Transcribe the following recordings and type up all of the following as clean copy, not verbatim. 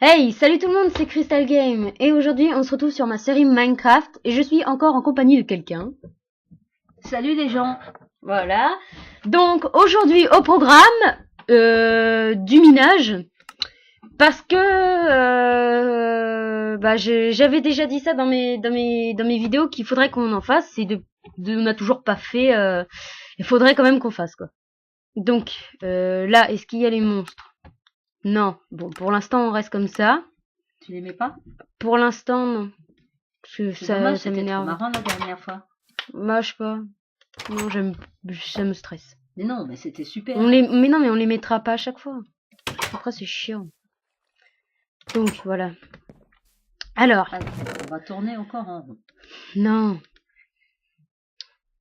Hey, salut tout le monde, c'est Crystal Game et aujourd'hui on se retrouve sur ma série Minecraft et je suis encore en compagnie de quelqu'un. Salut les gens. Voilà. Donc aujourd'hui au programme du minage parce que j'avais déjà dit ça dans mes vidéos qu'il faudrait qu'on en fasse et on n'a toujours pas fait. Il faudrait quand même qu'on fasse quoi. Donc là, est-ce qu'il y a les monstres? Non. Bon, pour l'instant, on reste comme ça. Tu l'aimais pas? Pour l'instant, non. Parce que C'est ça dommage, c'était trop m'énerve. marrant la dernière fois. Moi, je sais pas. Non, ça me stresse. Mais non, mais c'était super. Mais non, mais on les mettra pas à chaque fois. Après, c'est chiant. Donc, voilà. Alors. Allez, on va tourner encore en rond. Non.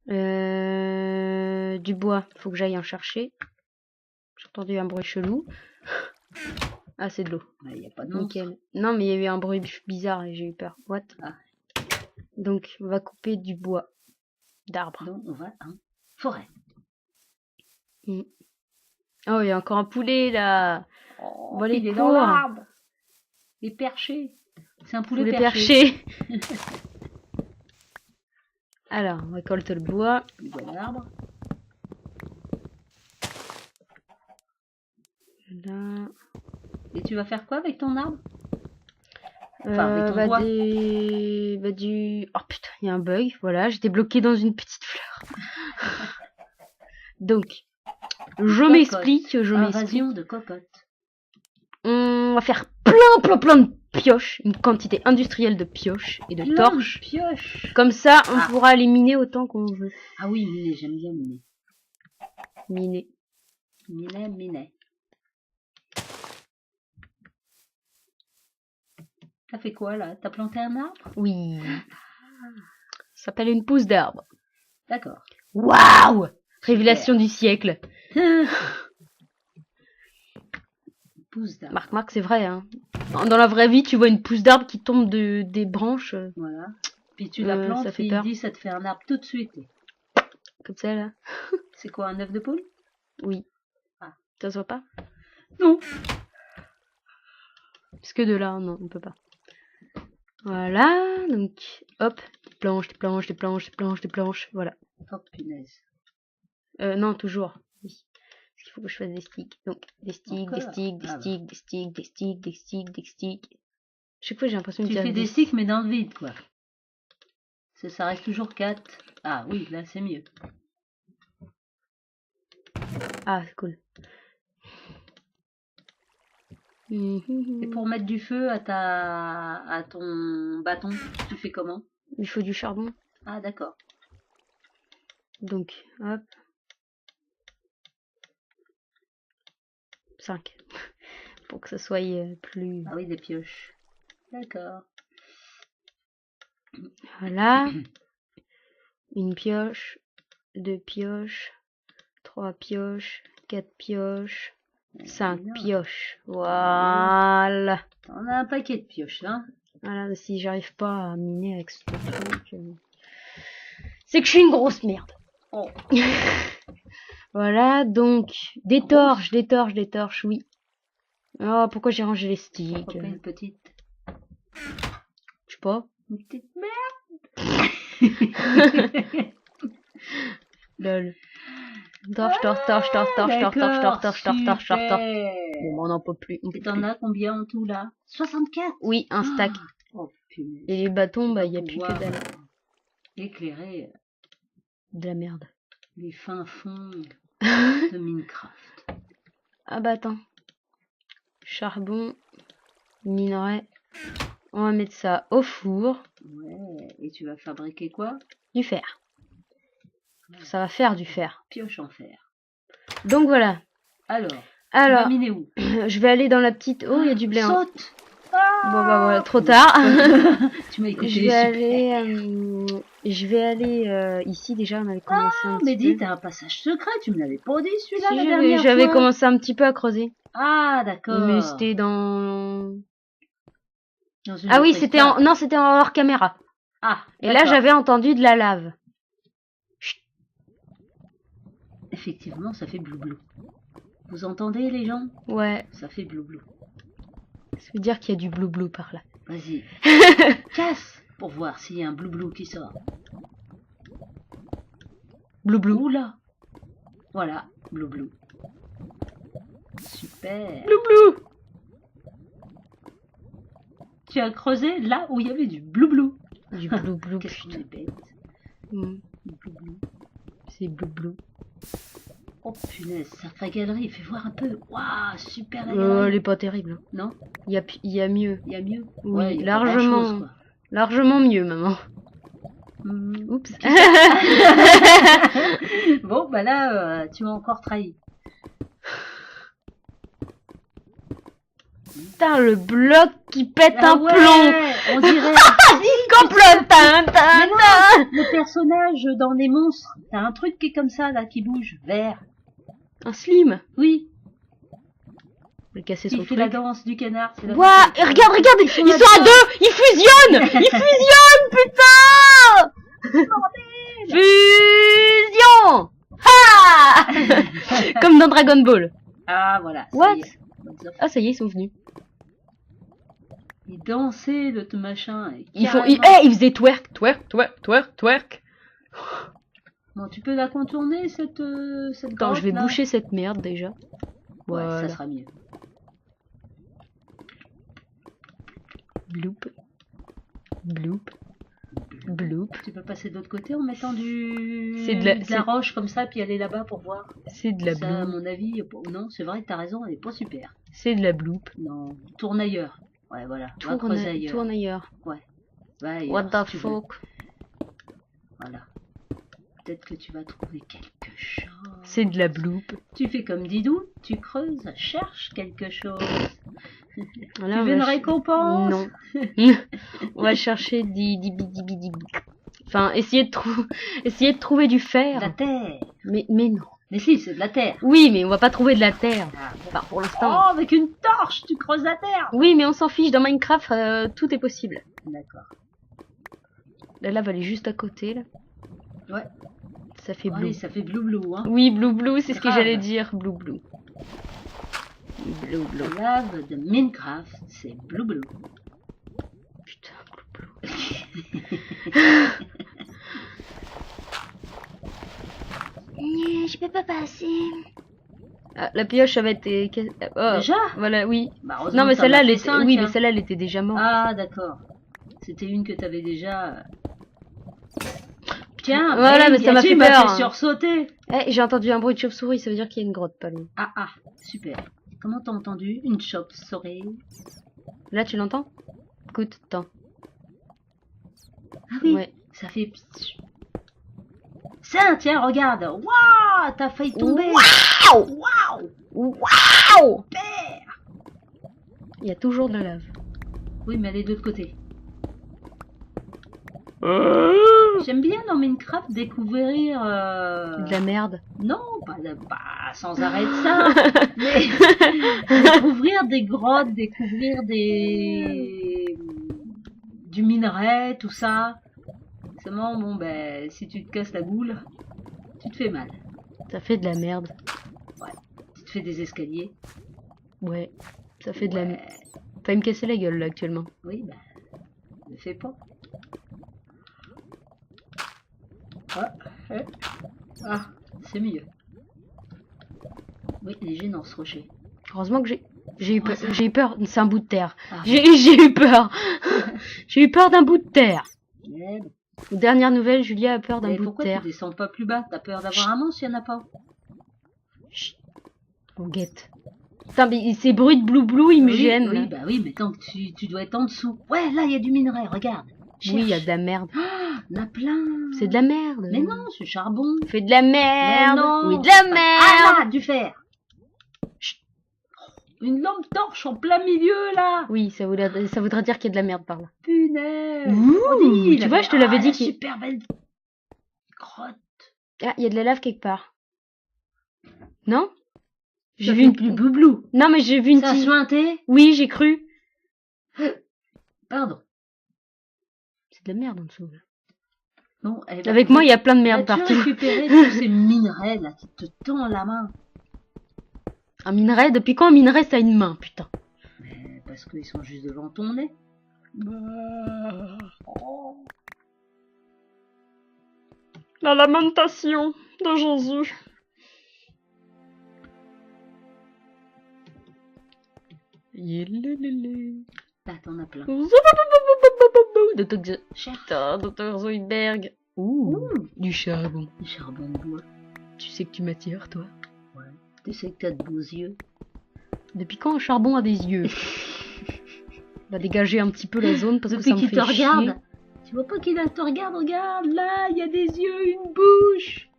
Du bois. Faut que j'aille en chercher. J'ai entendu un bruit chelou. Ah, c'est de l'eau. Il n'y a pas de monstre. Nickel. Non, mais il y a eu un bruit bizarre et j'ai eu peur. What? Ah. Donc, on va couper du bois. D'arbres. Donc, on va en forêt. Oh, il y a encore un poulet, là. Oh, Bon, il est dans l'arbre. Il est perché. C'est un poulet perché. Alors, on récolte le bois. Le bois de l'arbre. Là. Et tu vas faire quoi avec ton arbre? Enfin, avec ton bois. Oh putain, il y a un bug. Voilà, j'étais bloquée dans une petite fleur. Donc, je m'explique. Invasion de cocottes. On va faire plein de pioches, une quantité industrielle de pioches et de torches. Pioches. Comme ça, on pourra les miner autant qu'on veut. Ah oui, miner, j'aime bien miner. Miner. T'as fait quoi là? T'as planté un arbre? Oui. Ça s'appelle une pousse d'arbre. D'accord. Waouh! Révélation du siècle. Pousse d'arbre. Marc, c'est vrai, hein. Dans la vraie vie, tu vois une pousse d'arbre qui tombe des branches. Voilà. Puis tu la plantes, ça fait puis peur. il dit ça te fait un arbre tout de suite. Comme ça, là. C'est quoi, un œuf de poule? Oui. Ah. Ça se voit pas? Non. Parce que de là, non, on peut pas. Voilà, donc, hop, des planches, voilà. Oh, punaise. Non, toujours, oui. Parce qu'il faut que je fasse des sticks. Donc, des sticks. Chaque fois, j'ai l'impression de tu dire fais des sticks, mais dans le vide, quoi. Ça reste toujours 4. Ah oui, là, c'est mieux. Ah, c'est cool. Et pour mettre du feu à ton bâton, tu fais comment? Il faut du charbon. Ah, d'accord. Donc, hop. 5. Pour que ça soit plus... Ah oui, des pioches. D'accord. Voilà. Une pioche, 2 pioches, 3 pioches, 4 pioches, 5 pioches. Voilà. On a un paquet de pioches, hein. Voilà, si j'arrive pas à miner avec ce truc, c'est que je suis une grosse merde. Oh. Voilà, donc, des torches, oui. Oh, pourquoi j'ai rangé les sticks? Pourquoi une petite? Je sais pas. Une petite merde. Lol. Torche. Bon, on n'en peut plus. Et t'en as combien en tout là? 64. Oui, un stack. Oh punaise. Et les bâtons, bah, il n'y a plus que dalle. Éclairer De la merde. les fins fonds de Minecraft. Ah bah attends. Charbon, minerai. On va mettre ça au four. Ouais, et tu vas fabriquer quoi? Du fer. Ça va faire du fer. Pioche en fer. Donc voilà. Alors, tu vas miner où? Je vais aller dans la petite... Oh, il y a du blé. Saute. Bon bah voilà, trop tard. Tu m'as été Je vais aller ici déjà, on avait commencé un petit mais dis, peu. t'as un passage secret, tu me l'avais pas dit celui-là Si, la dernière fois. j'avais commencé un petit peu à creuser. Ah d'accord. Mais c'était dans une ah oui, autre c'était histoire. non, c'était en hors caméra. Ah. Et là, j'avais entendu de la lave. Chut. Effectivement, ça fait blou-blou. Vous entendez les gens? Ouais. Ça fait blou-blou. Ça veut dire qu'il y a du blou par là. Vas-y. Casse pour voir s'il y a un blou qui sort. Blou. Oula. Voilà, blou. Super. Blou. Tu as creusé là où il y avait du blou. Du blou. Qu'est-ce qu'on est bête. Blou. C'est blou. Oh punaise, sacrée galerie, fais voir un peu. Waouh, super la Elle galerie. est pas terrible. Hein. Non, Il y a mieux. il y a mieux. Oui, Ouais, il y a pas largement. grand-chose, quoi. Largement mieux, maman. Oups. Bon, bah là, tu m'as encore trahi. Putain, le bloc qui pète Ah un ouais, plomb. on dirait. Complot. Mais non, le personnage dans les monstres, t'as un truc qui est comme ça là, qui bouge, vert. Un slim. Oui, Je vais casser qui son fait la truc. danse du canard. C'est la Ouah, danse. regarde, ils sont à deux. Ils fusionnent. Putain. Fusion. Ha. Comme dans Dragon Ball. Ah voilà. ça What? y est. Ah, ça y est, ils sont venus. Il dansait le machin. Et Ils carrément- ils faisaient twerk. Bon, tu peux la contourner cette Attends, grotte, je vais là boucher cette merde déjà. Ouais, Voilà. ça sera mieux. Bloop. Tu peux passer de l'autre côté en mettant C'est de la- roche comme ça, puis aller là-bas pour voir. C'est de la Ça, à bloop. mon avis, non, c'est vrai, t'as raison, elle est pas super. C'est de la bloop. Non, tourne ailleurs. Ouais, voilà. Va creuser ailleurs. Tourne ailleurs. Va ailleurs, What the si tu veux. fuck? Voilà. Peut-être que tu vas trouver quelque chose. C'est de la bloop. Tu fais comme Didou, tu creuses, cherche quelque chose. Voilà, tu on veux une va récompense? Non. On va chercher des. Enfin, essayer de trouver du De la fer. terre. Mais non. Mais si, c'est de la terre. Oui, mais on va pas trouver de la terre. Ah, bon. Enfin, pour Oh, l'instant. avec une torche, tu creuses la terre. Oui, mais on s'en fiche. Dans Minecraft, tout est possible. D'accord. La lave, elle est juste à côté, là. Ouais. Ça fait bleu. Oui, ça fait blou, hein. Oui, blue, c'est ce que Grave. j'allais dire. Blue. La lave de Minecraft, c'est blou. Putain, je peux pas passer. Ah, la pioche, ça va être. Oh, Déjà? voilà, oui. Bah, heureusement Non, mais que t'en celle-là, as elle fait était. cinq, Oui, hein. mais celle-là, elle était déjà morte. Ah, d'accord. C'était une que t'avais déjà. Tiens, Voilà, mais ça m'a fait peur, hein. sursauter. Eh, j'ai entendu un bruit de chauve-souris, ça veut dire qu'il y a une grotte pas loin. Ah, super. Comment t'as entendu une chauve-souris? Là, tu l'entends? Écoute, attends. Ah oui, Ouais. ça fait. Ça, tiens, regarde. Waouh, t'as failli tomber. Waouh! Waouh. Il y a toujours de la lave. Oui, mais elle est de l'autre côté. J'aime bien dans Minecraft découvrir. De la merde. Non, pas sans arrêt de ça, mais découvrir des grottes, découvrir du minerai, tout ça. Seulement, bon, ben, si tu te casses la goule, tu te fais mal. Ça fait de la merde. Tu te fais des escaliers. Ouais. Ça fait de la Ouais. merde. Failli me casser la gueule, là, actuellement. Oui, ben, ne fais pas. Ah, c'est mieux. Oui, il est gênant ce rocher. Heureusement que j'ai eu peur. ça. J'ai eu peur. C'est un bout de terre. Ah, J'ai eu peur. J'ai eu peur d'un bout de terre. merde. Dernière nouvelle, Julia a peur d'un Mais bout de pourquoi terre. tu descends pas plus bas? T'as peur d'avoir un monstre, il y en a pas? On guette. Putain, mais ces bruits de blou, ils me gênent. Oui, là. bah oui, mais tant que tu dois être en dessous. Ouais, là, il y a du minerai, regarde. Oui, il y a Cherche. de la merde. Il y en a plein. C'est de la merde. Mais non, c'est charbon. Fait de la merde. Mais non. Oui, de la merde. Ah là, du fer. Chut. Une lampe torche en plein milieu, là. Oui, ça voudrait dire qu'il y a de la merde par là. Punaise. Ouh, On dit, tu vois, je te l'avais dit qu'il- super belle grotte. Ah, il y a de la lave quelque part. Non? J'ai Ça vu fait une... plus blou. Non, mais j'ai vu une Ça a petite... suinté. Oui, j'ai cru. Pardon. C'est de la merde en dessous. là. Bon, eh ben, Avec moi, il y a plein de merde as-tu partout. récupéré tous ces minerais, là, qui te tend la main? Un minerai, depuis quand un minerai ça a une main, putain? parce qu'ils sont juste devant ton nez. La lamentation de Jésus. Là, t'en as plein. Dr Zoidberg. Ouh, du charbon. Du charbon de bois. Tu sais que tu m'attires, toi. Ouais. Tu sais que t'as de beaux yeux. Depuis quand un charbon a des yeux? On va dégager un petit peu la zone parce que Depuis ça me qu'il fait te chier. regarde. Tu vois pas qu'il te regarde, regarde, là, il y a des yeux, une bouche.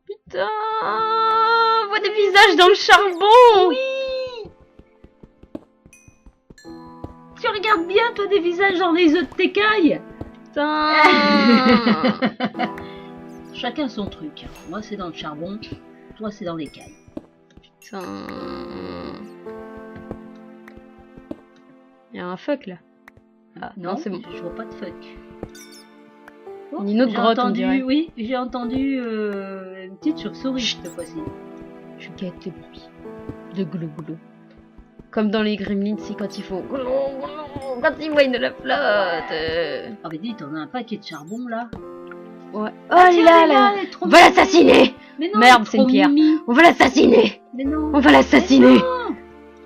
Putain, on voit des visages dans le charbon. Oui. Tu regardes bien, toi, des visages dans les œufs de t'écailles. Putain. Chacun son truc. Moi, c'est dans le charbon. Toi, c'est dans l'écaille. Putain. Il y a un fuck là. Ah, non, c'est bon. Je vois pas de fuck. Une autre J'ai grotte, on entendu, dirait. oui, j'ai entendu une petite chauve-souris cette fois-ci. Je guette les bruits de glou-glou. Comme dans les Gremlins, c'est quand ils font glou-glou, quand ils voient de la flotte. Ah mais dis, t'en as un paquet de charbon là. Ouais. Oh, Ah, elle est tiens, là. elle est trop On va mimi. l'assassiner. Mais non, Merde, elle est c'est une trop pierre. mimi. On va l'assassiner. Mais non. On va l'assassiner.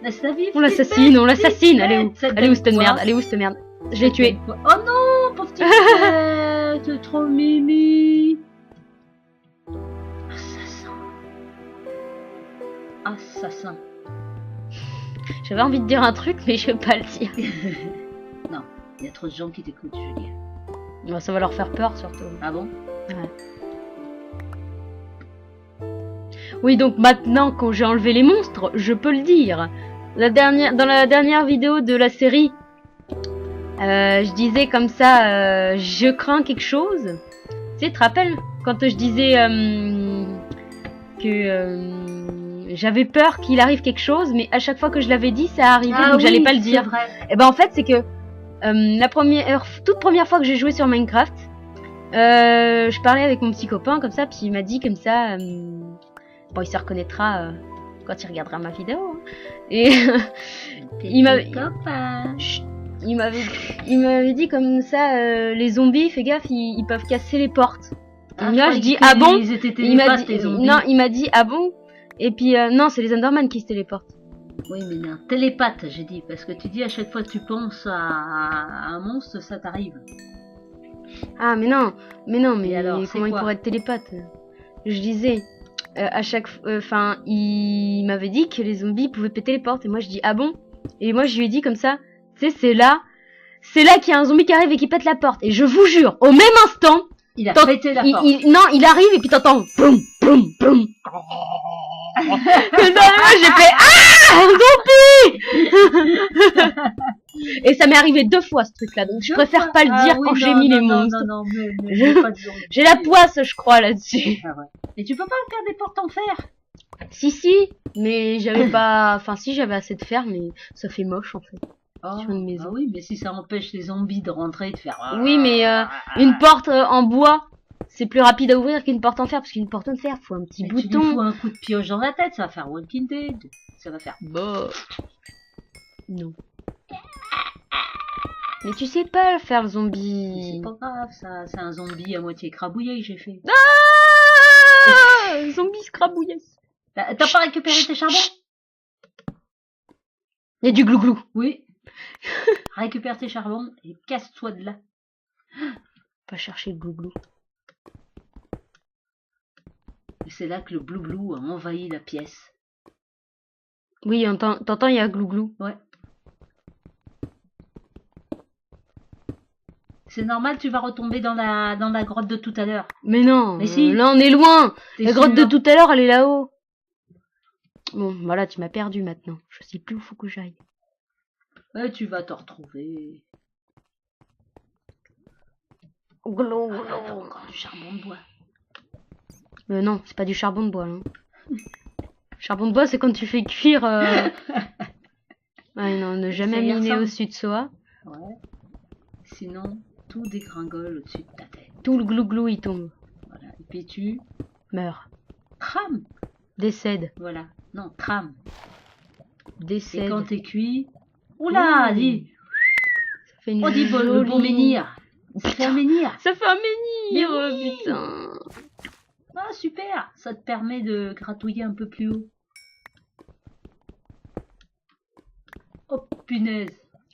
Laisse-la vivre. On petite l'assassine, bête, on l'assassine. petite Elle est où? bête. Ça te Elle est où donne cette quoi merde? Elle est où cette merde? Je l'ai tuée. Oh non, pauvre petite bête, trop mimi. Assassin. Assassin. J'avais envie de dire un truc, mais je vais pas le dire. Non, il y a trop de gens qui t'écoutent, Julien. Bon, ça va leur faire peur surtout. Ah bon? Ouais. Oui, donc maintenant, quand j'ai enlevé les monstres, je peux le dire. Dans la dernière vidéo de la série, je disais comme ça, je crains quelque chose. Tu sais, tu te rappelles quand je disais que j'avais peur qu'il arrive quelque chose, mais à chaque fois que je l'avais dit, ça arrivait, donc j'allais pas le dire. Vrai. Et ben en fait, c'est que toute première fois que j'ai joué sur Minecraft, je parlais avec mon petit copain comme ça, puis il m'a dit comme ça, bon, il se reconnaîtra quand il regardera ma vidéo. Hein. Et il m'avait dit comme ça, les zombies, fais gaffe, ils peuvent casser les portes. Ah, et là, je dis ah bon. Ils étaient Il m'a télépathes, dit les zombies. non, il m'a dit ah bon. Et puis non, c'est les Enderman qui se téléportent. Oui, mais non, télépathe, j'ai dit, parce que tu dis à chaque fois que tu penses à un monstre, ça t'arrive. Ah mais Et alors, c'est comment il quoi? pourrait être télépathe? Je disais à chaque enfin il m'avait dit que les zombies pouvaient péter les portes et moi je dis ah bon. Et moi je lui ai dit comme ça, tu sais c'est là qu'il y a un zombie qui arrive et qui pète la porte et je vous jure au même instant Il a pété la porte. non, il arrive et puis t'entends boum boum boum. Non, moi j'ai fait ah un zombie. Et ça m'est arrivé 2 fois ce truc là, donc je préfère pas le dire quand j'ai mis les monstres. Non, mais j'ai pas de zombie. J'ai la poisse je crois là-dessus. Ah ouais. Et tu peux pas faire des portes en fer? Si, mais j'avais pas... Enfin si, j'avais assez de fer, mais ça fait moche en fait. Oh, Sur une maison. ah oui, mais si ça empêche les zombies de rentrer et de faire... Oui, mais une porte en bois, c'est plus rapide à ouvrir qu'une porte en fer, parce qu'une porte en fer, faut un petit Mais tu lui bouton. fous un coup de pioche dans la tête, ça va faire Walking Dead. Ça va faire... Bah... Non. Mais tu sais pas faire le C'est zombie. pas grave, ça, c'est un zombie à moitié écrabouillé que j'ai fait. Ah zombie scrabouillasse. T'as pas récupéré tes charbons? Il y a du glouglou. Oui. Récupère tes charbons et casse-toi de là. Pas chercher le glouglou. Et c'est là que le blou-blou a envahi la pièce. Oui, t'entends, il y a glouglou. Ouais. C'est normal, tu vas retomber dans la grotte de tout à l'heure. Mais non, Mais si. là on est loin. T'es La grotte de sûr? tout à l'heure, elle est là-haut. Bon, voilà, tu m'as perdu maintenant. Je sais plus où faut que j'aille. Ouais, tu vas te retrouver. Glou, Ah, t'as encore du charbon de bois. non, c'est pas du charbon de bois. Hein. Charbon de bois, c'est quand tu fais cuire. Ouais, non, ne jamais Ça y miner ressemble. au-dessus de soi. Ouais. Sinon, tout dégringole au-dessus de ta tête. Tout le glouglou, il tombe. Voilà. Et puis tu Meurt. crames. Décède. Voilà. Non, crame. Et Décède. quand t'es cuit, Oula, dis. Ça fait une Oh, dis, le beau menhir. Ça fait un menhir. Ça fait un menhir, Mais oui. putain. Ah, super. Ça te permet de gratouiller un peu plus haut. Oh, punaise.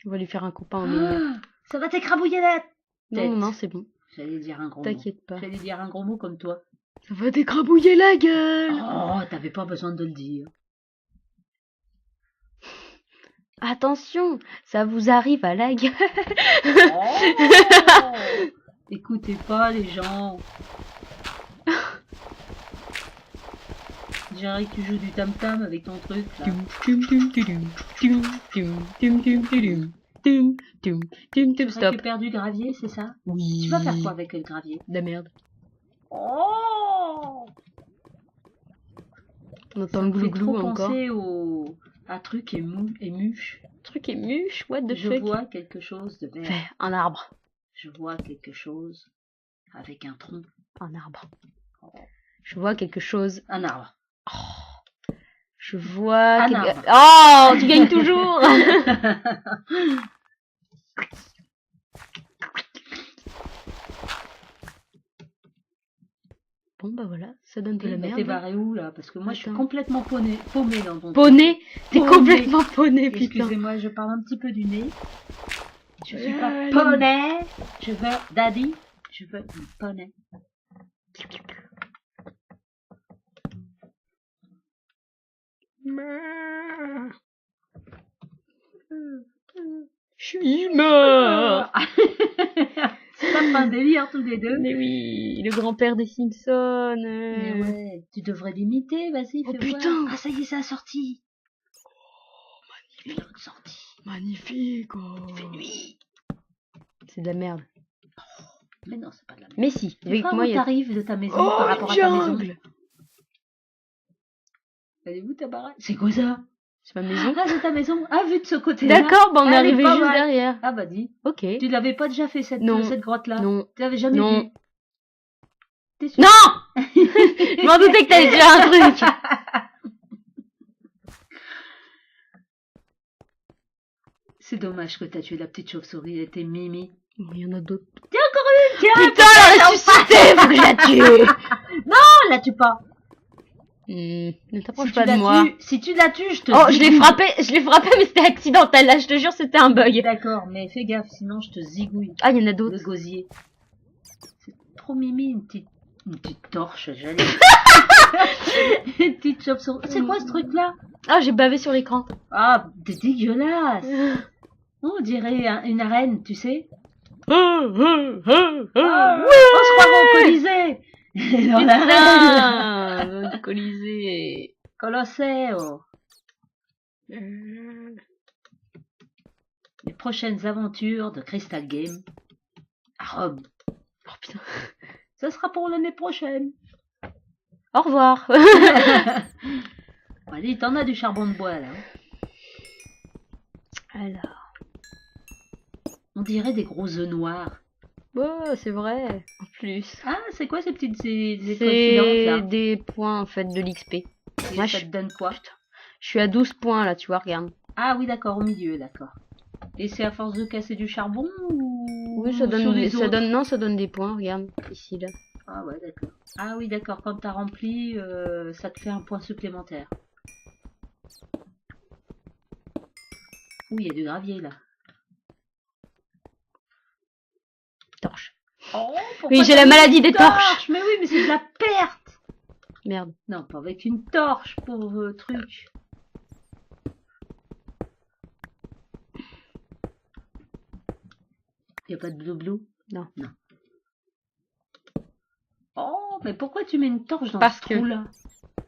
On va lui faire un copain en menhir. Ah, ça va t'écrabouiller la tête. Non, non, c'est bon. J'allais dire un gros mot. T'inquiète pas. J'allais dire un gros mot comme toi. Ça va t'écrabouiller la gueule. Oh, t'avais pas besoin de le dire. Attention, ça vous arrive à la gueule. Oh, écoutez pas les gens. Dirais que tu joues du tam-tam avec ton truc là. Tu Stop. récupères du gravier, c'est ça? Oui. Tu vas faire quoi avec le gravier? De la merde. Oh, On entend ça le me fait glouglou trop encore. penser à truc et muche. Truc est muche, what the Je fuck. vois quelque chose de vert. Fait un arbre. Je vois quelque chose avec un tronc. Un arbre. Je vois quelque chose. Un arbre. Je vois. Un arbre. Oh, tu gagnes toujours. Bon bah voilà, ça donne de la merde. T'es barré où là? Parce que moi je suis Attends. complètement paumée dans ton Poney. T'es Poney. complètement poney, putain. Excusez-moi, je parle un petit peu du nez. Je suis pas Ah, poney. Je veux daddy. Je veux un poney. Je suis mort. C'est pas un délire tous les deux. Mais oui, le grand-père des Simpsons. Mais ouais, tu devrais l'imiter, vas-y, Oh, fais putain. voir. Ah ça y est, ça a sorti. Une autre sortie. Magnifique. Oh. Il fait nuit. C'est de la merde. Mais non, c'est pas de la merde. Mais si, avec moi Où il y a... t'arrives de ta maison Oh, par rapport à une ta maison? jungle. Elle est où ta baraque? C'est quoi ça? C'est ma maison. Ah, c'est ta maison. Ah, vu de ce côté-là. D'accord, bah on est Elle est arrivé pas juste mal. derrière. Ah bah dis. Ok. Tu l'avais pas déjà fait cette grotte-là? Non. Tu l'avais jamais Non. vu? T'es sûr? Non. Je m'en doutais que t'allais dire un truc. C'est dommage que t'as tué la petite chauve-souris, elle était Mimi. Oh, il y en a d'autres. Tiens, encore une! Tiens! Putain, elle a ressuscité, faut que je la tue. Non, la tue pas! Ne t'approche Si pas tu de la moi. tues, si tu la tues, je te Oh, je l'ai zigouille. frappé, mais c'était accidentel, là, je te jure, c'était un bug. D'accord, mais fais gaffe, sinon je te zigouille. Ah, il y en a d'autres. Le gosier. C'est trop Mimi, une petite torche, j'allais. Une petite chauve-souris. C'est quoi ce truc-là? Ah, j'ai bavé sur l'écran. Ah, t'es dégueulasse! On dirait une arène, tu sais. Ah, On se croirait au Colisée! Dans l'arène. putain, Colisée. Colosseo. Les prochaines aventures de Crystal Game à Rome. Oh putain. Ça sera pour l'année prochaine. Au revoir. Allez, t'en as du charbon de bois là. Alors. On dirait des gros œufs noirs. Oh, c'est vrai. En plus. Ah, c'est quoi ces petites étoiles C'est filantes là? des points, en fait, de l'XP. Et Moi, ça je... te donne quoi? je suis à 12 points, là, tu vois, regarde. Ah oui, d'accord, au milieu, d'accord. Et c'est à force de casser du charbon ou Oui, ça donne, sur les ça autres? donne, non, ça donne des points, regarde, ici, là. Ah ouais, d'accord. Ah oui, d'accord, quand t'as rempli, ça te fait un point supplémentaire. Ouh, il y a du gravier là. Torche. Oh, Oui, j'ai la maladie des torches. Mais oui, mais c'est de la perte. Merde. Non, pas avec une torche, pauvre truc. Y a pas de blou-blou? Non. Non. Oh, mais pourquoi tu mets une torche dans Parce ce que- trou-là? En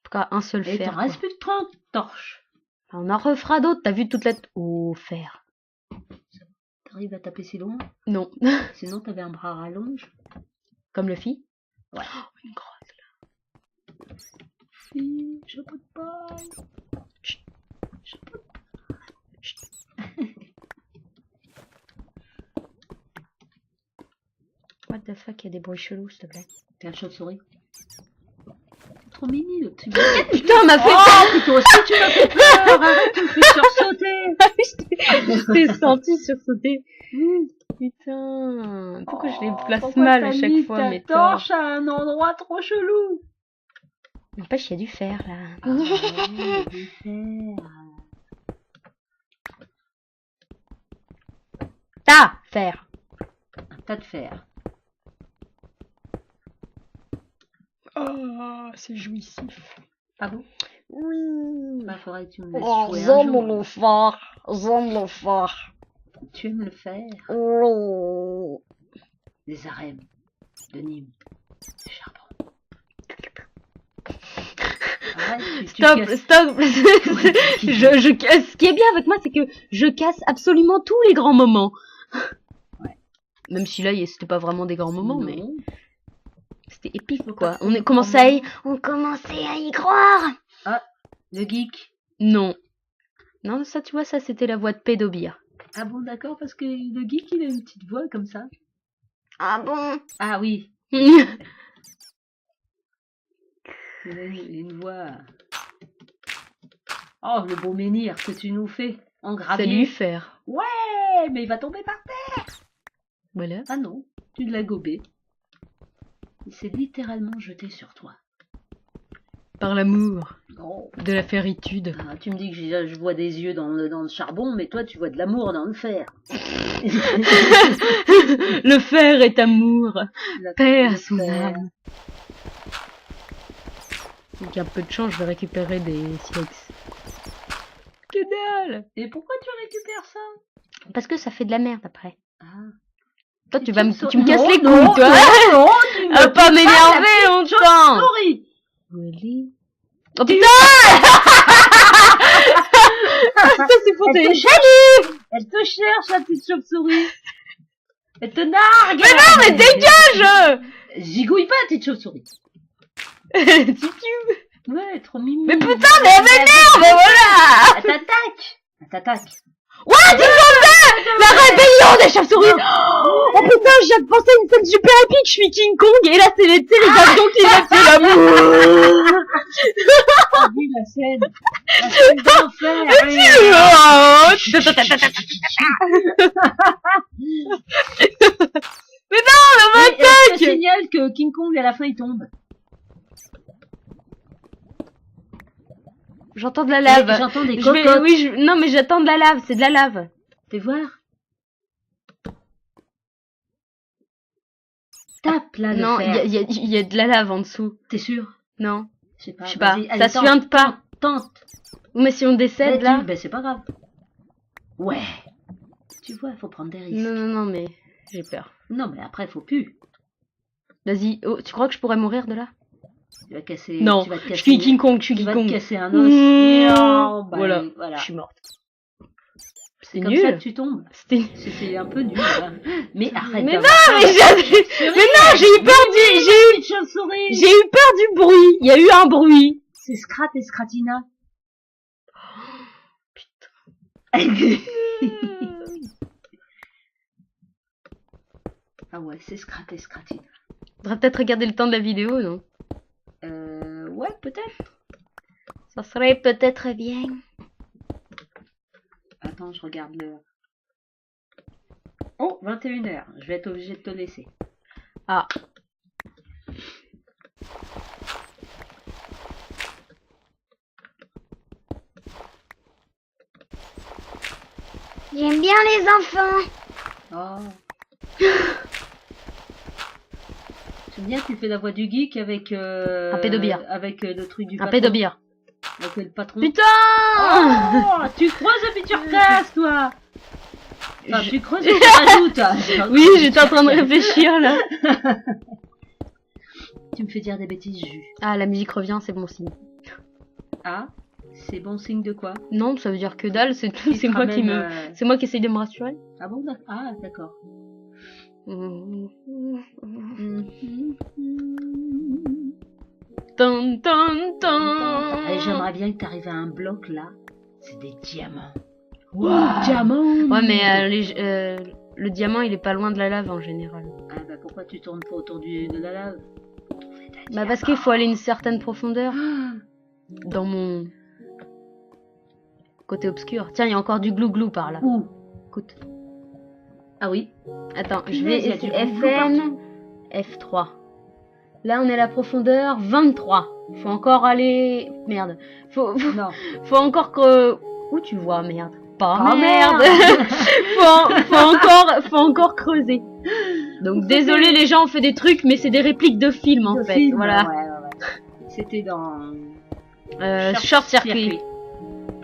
tout cas, un seul Et fer. t'en quoi. restes plus de 30 torches. On en refera d'autres, t'as vu toute la... Oh, fer. T'arrives à taper si loin? Non. Sinon, t'avais un bras rallonge. Comme le fit. Ouais. Oh, une grotte. Fille, chapeau de paille. Chut. Chapeau de What the fuck, il y a des bruits chelous, s'il te plaît. T'es un chauve-souris. trop mimi le petit Putain, m'a fait Oh, puis toi aussi tu m'as fait peur. Arrête, tu me fais sursauter. Je t'ai senti sursauter. Putain, pourquoi je les place Pourquoi mal t'as à chaque mis fois, ta mes torches. torche à un endroit trop chelou. N'empêche, il y a du fer, là. Ah, ouais, du fer. Ta fer. Un tas de fer. Oh, c'est jouissif. Pardon? Oui. Bah, faudrait que tu me laisses Oh, jouer un j'aime jour. le fer. J'aime le fer. Tu aimes le fer? Oui. Des arènes, de Nîmes, du charbon. Arrête, tu Stop, casses- stop. Ce qui est bien avec moi, c'est que je casse absolument tous les grands moments. Ouais. Même si là, c'était pas vraiment des grands moments, mais Non. c'était épique, Faut quoi. pas On trop commençait à y croire. Le geek. Non. Non, ça, tu vois, ça, c'était la voix de Pédobir. Ah bon, d'accord, parce que le geek, il a une petite voix comme ça. Ah bon? Ah oui, il a une voix. Oh, le beau menhir que tu nous fais en gravier. Salut, fer. Ouais, mais il va tomber par terre. Voilà. Ah non, tu l'as gobé. Il s'est littéralement jeté sur toi. Par l'amour, Oh. de la féritude. Ah, tu me dis que je vois des yeux dans le charbon, mais toi, tu vois de l'amour dans le fer. Le fer est amour. Paix à Le son fer. âme. Avec un peu de chance, je vais récupérer des silex. Que dalle! Et pourquoi tu récupères ça? Parce que ça fait de la merde après. Ah. Toi, tu me Non, casses les non, couilles, toi! non, tu me À pas touches m'énerver longtemps! Souris. Really? Oh putain! Ça, c'est pour Elle tes... te cherche, elle te cherche, la petite chauve-souris. Elle te nargue. Mais non, mais dégage! Gigouille pas, petite chauve-souris. Titube. Ouais, trop mimi. Mais putain, mais elle m'énerve, voilà! Elle t'attaque. Elle t'attaque. Ouais, tu l'entends! La rébellion des chauves-souris! Oh putain, je viens de penser à une scène super épique, je suis King Kong, et là, c'est les avions qui mettent l'amour! T'as vu la scène? La scène d'enfer. Mais non, Et mais je te signale que King Kong, à la fin, il tombe. j'entends de la lave. J'entends des Je vais- cocottes. oui, non, mais j'attends de la lave, c'est de la lave. Fais voir. Tape là le Non, fer. il y a de la lave en dessous. T'es sûr? Non, Je sais pas. je sais pas. Vas-y, Ça allez, se vient de pas. Tente. Mais si on décède Vas-y, là. ben c'est pas grave. Ouais. Tu vois, il faut prendre des risques. Non, non, non, mais j'ai peur. Non, mais après, faut plus. Vas-y, oh, tu crois que je pourrais mourir de là? Tu vas casser. Non, tu vas te je casser. suis King Kong, je suis Tu King vas te Kong. casser un os. Non, bah, Voilà, voilà. je suis morte. C'est C'est comme ça nul. que tu tombes. C'était. C'était un peu nul. Là. Mais arrête. Mais non, d'avoir mais peur. non, j'ai eu peur du, Petite chauve-souris. j'ai eu peur du bruit. Il y a eu un bruit. C'est Scrat et Scratina. Ah ouais, c'est Scrat et Scratina. Faudrait peut-être regarder le temps de la vidéo, non? Ouais, peut-être. Ça serait peut-être bien. Attends, je regarde l'heure. Oh, 21h. Je vais être obligée de te laisser. Ah. J'aime bien les enfants. Oh. J'aime bien que tu fais la voix du geek avec... Un pédobire. Avec le truc du Un patron. pédobire. Avec le patron. Putain! Oh, tu creuses et puis tu recasses, toi. Enfin, tu creuses et tu rajoutes. Toi. Oui, j'étais en train de réfléchir là. Tu me fais dire des bêtises, Jus. Ah, la musique revient, c'est bon signe. Ah, c'est bon signe de quoi? Non, ça veut dire que dalle, c'est Qui c'est te moi qui ramène, me, c'est moi qui essaye de me rassurer. Ah bon, ah, d'accord. Tan, tan, tan. Allez, j'aimerais bien que tu arrives à un bloc là. C'est des diamants. Wow, diamants. Ouais, mais le diamant, il est pas loin de la lave en général. Ah bah pourquoi tu tournes pas autour de la lave? Pour trouver de Bah parce qu'il faut aller une certaine profondeur Ah, dans mon côté obscur. Tiens, il y a encore du glou-glou par là. Où? Écoute. Ah oui. Attends, je Punaise, vais il y a essayer du glou-glou FN, F3. Là, on est à la profondeur 23. Faut encore aller... Merde. Faut Non. encore que... Où tu vois, merde. Pas Oh, merde. merde. faut encore creuser. Donc, désolé les gens, on fait des trucs, mais c'est des répliques de films, en De fait. film, Voilà. ouais. C'était dans... Short Circuit.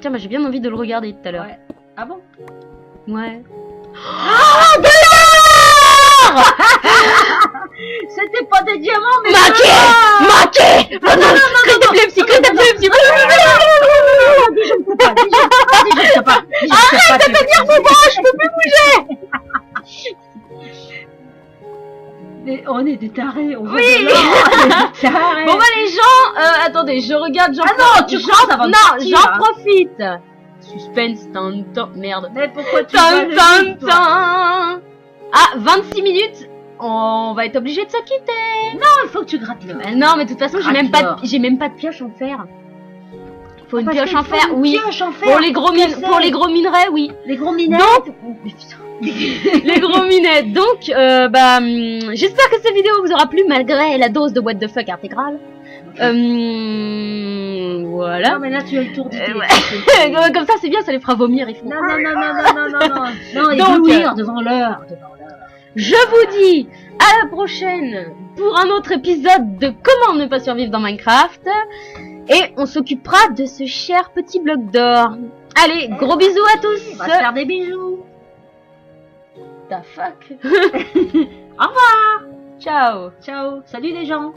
Tiens, bah, j'ai bien envie de le regarder tout à l'heure. Ouais. Ah bon? Ouais. C'était pas des diamants, mais... Maquet! Non, non, non, crête d'épilepsie, crête d'épilepsie! Arrête de tenir mon bras, je peux plus bouger! Mais on est des tarés, on Oui. Tarés. Bon bah les gens, attendez, je regarde, Ah non, tu crois ça va me partir, j'en hein. profite. Suspense, merde. Mais pourquoi tu vas le vite, toi? Ah, 26 minutes, on va être obligé de se quitter. Non, il faut que tu grattes le. Non, mais de toute façon, j'ai même pas de pioche en fer. Faut une pioche en fer, oui. Pour les gros minerais, oui. Les gros minerais. Donc, les gros minets. Donc, j'espère que cette vidéo vous aura plu malgré la dose de what the fuck intégrale. Voilà. Non, mais là, tu as le tour d'idée. Ouais. Comme ça, c'est bien, ça les fera vomir. Ils font... Non, éblouir devant l'heure. Je vous dis à la prochaine pour un autre épisode de Comment ne pas survivre dans Minecraft. Et on s'occupera de ce cher petit bloc d'or. Allez, gros bisous à tous. On va se faire des bijoux. The fuck. Au revoir. Ciao. Ciao. Salut les gens.